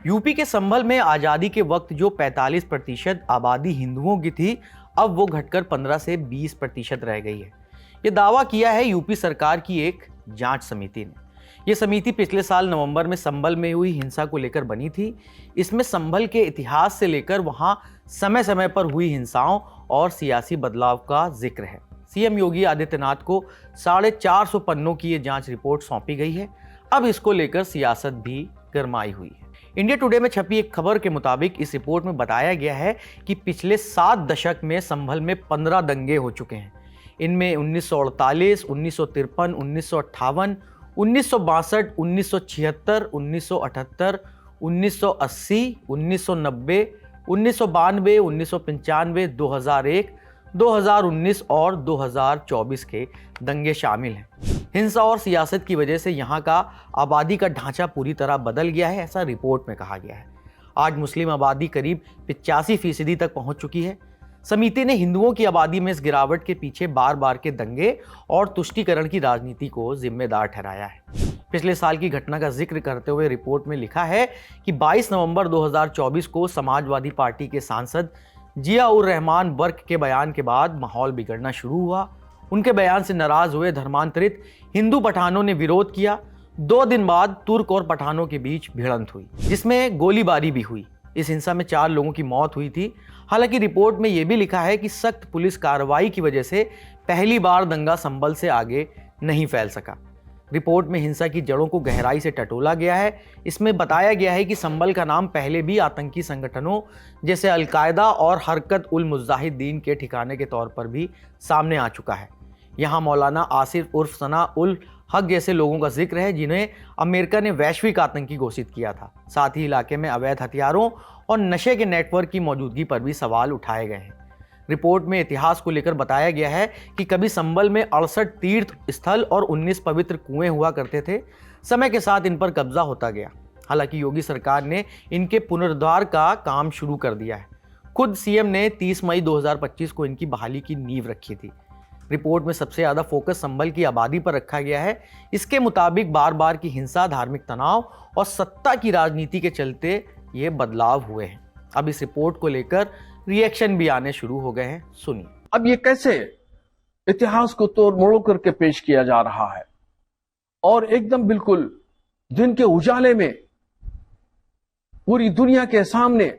UP के संभल में आज़ादी के वक्त जो 45% आबादी हिंदुओं की थी, अब वो घटकर 15 से 20% रह गई है। ये दावा किया है यूपी सरकार की एक जांच समिति ने। ये समिति पिछले साल नवंबर में संभल में हुई हिंसा को लेकर बनी थी। इसमें संभल के इतिहास से लेकर वहां समय समय पर हुई हिंसाओं और सियासी बदलाव का जिक्र है। सीएम योगी आदित्यनाथ को 450 पन्नों की ये जांच रिपोर्ट सौंपी गई है। अब इसको लेकर सियासत भी गरमाई हुई है। इंडिया टुडे में छपी एक खबर के मुताबिक इस रिपोर्ट में बताया गया है कि पिछले 7 दशक में संभल में 15 दंगे हो चुके हैं। इनमें 1948, 1953, 1958, 1962, 1976, 1978, 1980, 1990, 1992, 1995, 2001, 2019 और 2024 के दंगे शामिल हैं। हिंसा और सियासत की वजह से यहाँ का आबादी का ढांचा पूरी तरह बदल गया है, ऐसा रिपोर्ट में कहा गया है। आज मुस्लिम आबादी करीब 85% तक पहुंच चुकी है। समिति ने हिंदुओं की आबादी में इस गिरावट के पीछे बार बार के दंगे और तुष्टीकरण की राजनीति को जिम्मेदार ठहराया है। पिछले साल की घटना का जिक्र करते हुए रिपोर्ट में लिखा है कि 22 नवंबर 2024 को समाजवादी पार्टी के सांसद जिया उर रहमान बर्क के बयान के बाद माहौल बिगड़ना शुरू हुआ। उनके बयान से नाराज हुए धर्मांतरित हिंदू पठानों ने विरोध किया। 2 दिन बाद तुर्क और पठानों के बीच भिड़ंत हुई, जिसमें गोलीबारी भी हुई। इस हिंसा में 4 लोगों की मौत हुई थी। हालांकि रिपोर्ट में यह भी लिखा है कि सख्त पुलिस कार्रवाई की वजह से पहली बार दंगा संभल से आगे नहीं फैल सका। रिपोर्ट में हिंसा की जड़ों को गहराई से टटोला गया है। इसमें बताया गया है कि संभल का नाम पहले भी आतंकी संगठनों जैसे अलकायदा और हरकत उल मुजाहिदीन के ठिकाने के तौर पर भी सामने आ चुका है। यहाँ मौलाना आसिफ उर्फ सना उल हक जैसे लोगों का जिक्र है, जिन्हें अमेरिका ने वैश्विक आतंकी घोषित किया था। साथ ही इलाके में अवैध हथियारों और नशे के नेटवर्क की मौजूदगी पर भी सवाल उठाए गए हैं। रिपोर्ट में इतिहास को लेकर बताया गया है कि कभी संभल में 68 तीर्थ स्थल और 19 पवित्र कुएं हुआ करते थे। समय के साथ इन पर कब्जा होता गया। हालांकि योगी सरकार ने इनके पुनरुद्धार का काम शुरू कर दिया है। खुद सीएम ने 30 मई 2025 को इनकी बहाली की नींव रखी थी। रिपोर्ट में सबसे ज्यादा फोकस संभल की आबादी पर रखा गया है। इसके मुताबिक बार बार की हिंसा, धार्मिक तनाव और सत्ता की राजनीति के चलते ये बदलाव हुए हैं। अब इस रिपोर्ट को लेकर रिएक्शन भी आने शुरू हो गए हैं। सुनिए। अब ये कैसे इतिहास को तोड़ मरोड़ करके पेश किया जा रहा है और एकदम बिल्कुल दिन के उजाले में पूरी दुनिया के सामने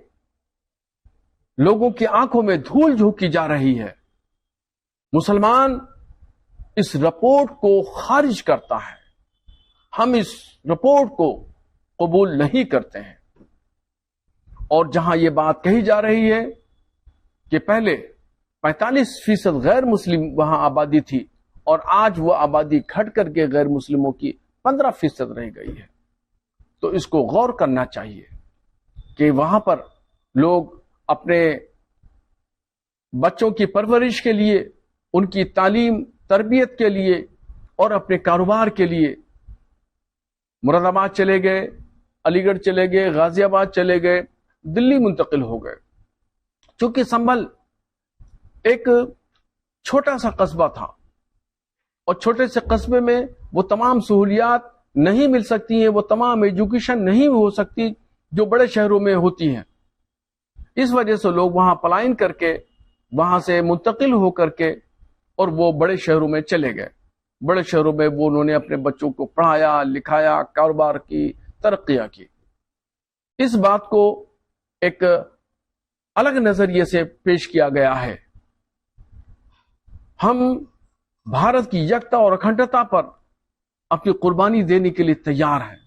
लोगों की आंखों में धूल झोंकी जा रही है। मुसलमान इस रिपोर्ट को खारिज करता है। हम इस रिपोर्ट को कबूल नहीं करते हैं। और जहां यह बात कही जा रही है कि पहले 45% गैर मुस्लिम वहां आबादी थी और आज वह आबादी घट करके गैर मुस्लिमों की 15% रह गई है, तो इसको गौर करना चाहिए कि वहां पर लोग अपने बच्चों की परवरिश के लिए, उनकी तालीम तरबियत के लिए और अपने कारोबार के लिए मुरादाबाद चले गए, अलीगढ़ चले गए, गाजियाबाद चले गए, दिल्ली मुंतकिल हो गए। चूंकि संभल एक छोटा सा कस्बा था और छोटे से कस्बे में वो तमाम सहूलियात नहीं मिल सकती हैं, वो तमाम एजुकेशन नहीं हो सकती जो बड़े शहरों में होती हैं। इस वजह से लोग वहां पलायन करके, वहां से मुंतकिल होकर के और वो बड़े शहरों में चले गए। बड़े शहरों में वो उन्होंने अपने बच्चों को पढ़ाया, लिखाया, कारोबार की, तरक्कियां की। इस बात को एक अलग नजरिए से पेश किया गया है। हम भारत की एकता और अखंडता पर अपनी कुर्बानी देने के लिए तैयार हैं।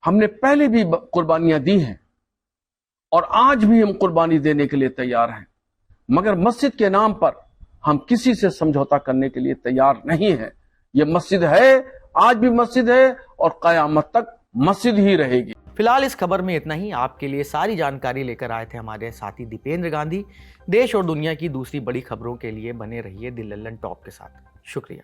हमने पहले भी कुर्बानियां दी हैं और आज भी हम कुर्बानी देने के लिए तैयार हैं, मगर मस्जिद के नाम पर हम किसी से समझौता करने के लिए तैयार नहीं है। यह मस्जिद है, आज भी मस्जिद है और कयामत तक मस्जिद ही रहेगी। फिलहाल इस खबर में इतना ही। आपके लिए सारी जानकारी लेकर आए थे हमारे साथी दीपेंद्र गांधी। देश और दुनिया की दूसरी बड़ी खबरों के लिए बने रहिए दी लल्लन टॉप के साथ। शुक्रिया।